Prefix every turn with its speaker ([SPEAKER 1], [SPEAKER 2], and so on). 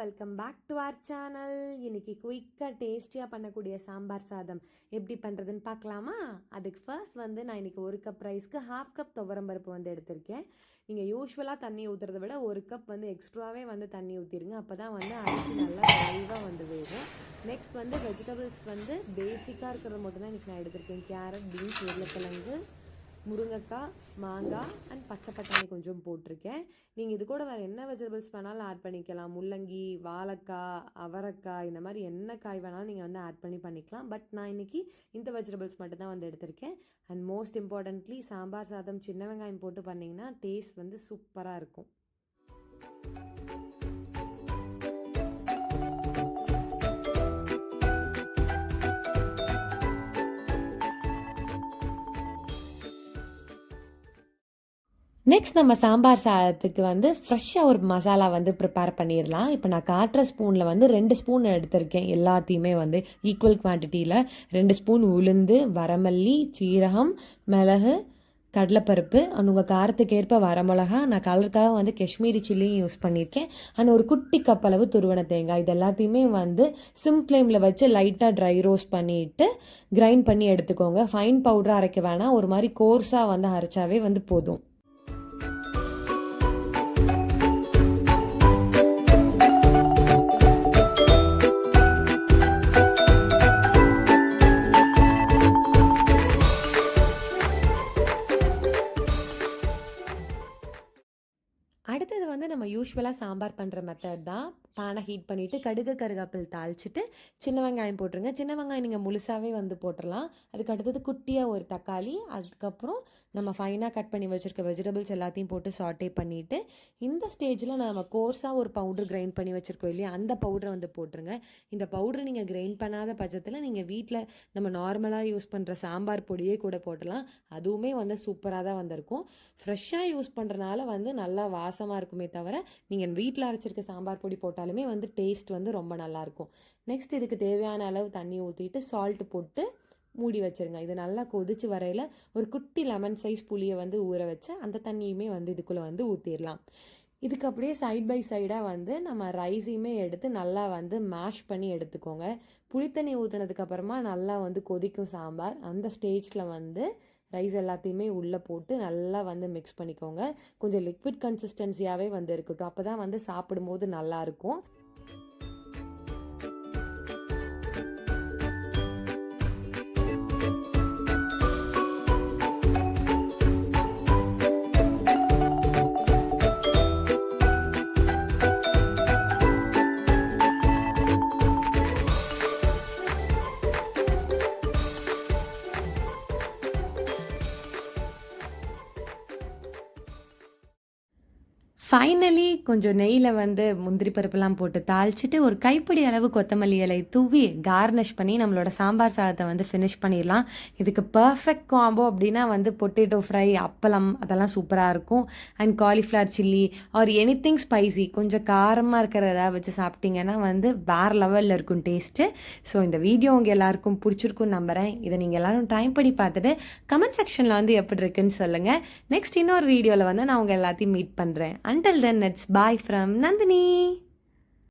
[SPEAKER 1] Welcome back to our channel. இன்னைக்கு குயிக்காக டேஸ்டியாக பண்ணக்கூடிய சாம்பார் சாதம் எப்படி பண்ணுறதுன்னு பார்க்கலாமா? அதுக்கு ஃபர்ஸ்ட் நான் இன்றைக்கி 1 கப் ரைஸ்க்கு 1/2 கப் துவரம்பருப்பு எடுத்திருக்கேன். நீங்கள் யூஸ்வலாக தண்ணி ஊற்றுறத விட 1 கப் எக்ஸ்ட்ராவே தண்ணி ஊற்றிடுங்க. அப்போ தான் அரிசி நல்லா லைவாக வேகும். நெக்ஸ்ட் வெஜிடபிள்ஸ் பேசிக்காக இருக்கிறது மட்டும் தான் இன்றைக்கி நான் எடுத்திருக்கேன். கேரட், பீன்ஸ், உருளைக்கிழங்கு, முருங்கைக்காய், மாங்காய் அண்ட் பச்சை பட்டாணி கொஞ்சம் போட்டிருக்கேன். நீங்கள் இது கூட வேறு என்ன வெஜிடபிள்ஸ் வேணாலும் ஆட் பண்ணிக்கலாம். முள்ளங்கி, வாழைக்காய், அவரைக்காய், இந்த மாதிரி என்ன காய் வேணாலும் நீங்கள் ஆட் பண்ணிக்கலாம். பட் நான் இன்றைக்கி இந்த வெஜிடபிள்ஸ் மட்டும் தான் எடுத்திருக்கேன். அண்ட் மோஸ்ட் இம்பார்ட்டன்ட்லி சாம்பார் சாதம் சின்ன வெங்காயம் போட்டு பண்ணிங்கன்னா டேஸ்ட் சூப்பராக இருக்கும். நெக்ஸ்ட் நம்ம சாம்பார் சாதத்துக்கு ஃப்ரெஷ்ஷாக ஒரு மசாலா ப்ரிப்பேர் பண்ணிடலாம். இப்போ நான் காட்டுற ஸ்பூனில் 2 ஸ்பூன் எடுத்திருக்கேன். எல்லாத்தையுமே ஈக்குவல் குவான்டிட்டியில் 2 ஸ்பூன் உளுந்து, வரமல்லி, சீரகம், மிளகு, கடலைப்பருப்பு, உங்கள் காரத்துக்கு ஏற்ப வரமிளகா, நான் கலருக்காக காஷ்மீரி சில்லியும் யூஸ் பண்ணியிருக்கேன். அண்ட் ஒரு குட்டி கப் அளவு துருவன தேங்காய். இது எல்லாத்தையுமே சிம் ஃப்ளேமில் வச்சு லைட்டாக ட்ரை ரோஸ்ட் பண்ணிவிட்டு கிரைண்ட் பண்ணி எடுத்துக்கோங்க. ஃபைன் பவுடராக அரைக்க வேணாம், ஒரு மாதிரி கோர்ஸாக அரைச்சாவே போதும். அடுத்தது நம்ம யூஸ்வலாக சாம்பார் பண்ணுற மெத்தட் தான். பானை ஹீட் பண்ணிவிட்டு கடுகு, கருவேப்பிலை தாளிச்சிட்டு சின்ன வெங்காயம் போட்டுருங்க. சின்ன வெங்காயம் நீங்கள் முழுசாகவே போட்டுடலாம். அதுக்கு அடுத்தது குட்டியாக ஒரு தக்காளி, அதுக்கப்புறம் நம்ம ஃபைனாக கட் பண்ணி வச்சுருக்க வெஜிடபிள்ஸ் எல்லாத்தையும் போட்டு சாட்டே பண்ணிவிட்டு இந்த ஸ்டேஜில் நம்ம கோர்ஸாக ஒரு பவுட்ரு கிரைண்ட் பண்ணி வச்சுருக்கோம் இல்லையா, அந்த பவுடரை போட்டுருங்க. இந்த பவுட்ரு நீங்கள் கிரைண்ட் பண்ணாத பட்சத்தில் நீங்கள் வீட்டில் நம்ம நார்மலாக யூஸ் பண்ணுற சாம்பார் பொடியே கூட போட்டலாம். அதுவுமே சூப்பராக தான் வந்திருக்கும். ஃப்ரெஷ்ஷாக யூஸ் பண்ணுறனால நல்லா வாசமாக இருக்குமே தவிர நீங்கள் வீட்டில் அரைச்சிருக்க சாம்பார் பொடி போட்டாலுமே டேஸ்ட் ரொம்ப நல்லாயிருக்கும். நெக்ஸ்ட் இதுக்கு தேவையான அளவு தண்ணி ஊற்றிட்டு சால்ட் போட்டு மூடி வச்சுருங்க. இது நல்லா கொதிச்சு வரையில் ஒரு குட்டி லெமன் சைஸ் புளியை ஊற வச்சு அந்த தண்ணியுமே இதுக்குள்ளே ஊற்றிடலாம். இதுக்கு அப்படியே சைட் பை சைடாக நம்ம ரைஸையுமே எடுத்து நல்லா மேஷ் பண்ணி எடுத்துக்கோங்க. புளித்தண்ணி ஊற்றினதுக்கப்புறமா நல்லா கொதிக்கும் சாம்பார். அந்த ஸ்டேஜில் ரைஸ் எல்லாத்தையுமே உள்ளே போட்டு நல்லா மிக்ஸ் பண்ணிக்கோங்க. கொஞ்சம் லிக்விட் கன்சிஸ்டன்சியாகவே இருக்கட்டும். அப்போ தான் சாப்பிடும்போது நல்லாயிருக்கும். ஃபைனலி கொஞ்சம் நெய்யில் முந்திரி பருப்புலாம் போட்டு தாளிச்சிட்டு ஒரு கைப்பிடி அளவு கொத்தமல்லி இலை தூவி கார்னிஷ் பண்ணி நம்மளோட சாம்பார் சாதத்தை ஃபினிஷ் பண்ணிடலாம். இதுக்கு பர்ஃபெக்ட் காம்போ அப்படின்னா பொட்டேட்டோ ஃப்ரை, அப்பளம், அதெல்லாம் சூப்பராக இருக்கும். And cauliflower chilli or anything spicy, கொஞ்சம் காரமாக இருக்கிறதா வச்சு சாப்பிட்டீங்கன்னா வேறு லெவலில் இருக்கும் டேஸ்ட்டு. ஸோ இந்த வீடியோ உங்கள் எல்லாருக்கும் பிடிச்சிருக்குன்னு நம்புகிறேன். இதை நீங்கள் எல்லோரும் ட்ரை பண்ணி பார்த்துட்டு கமெண்ட் செக்ஷனில் எப்படி இருக்குன்னு சொல்லுங்கள். நெக்ஸ்ட் இன்னொரு வீடியோவில் நான் உங்கள் எல்லாத்தையும் மீட் பண்ணுறேன். Until then, it's bye from Nandini.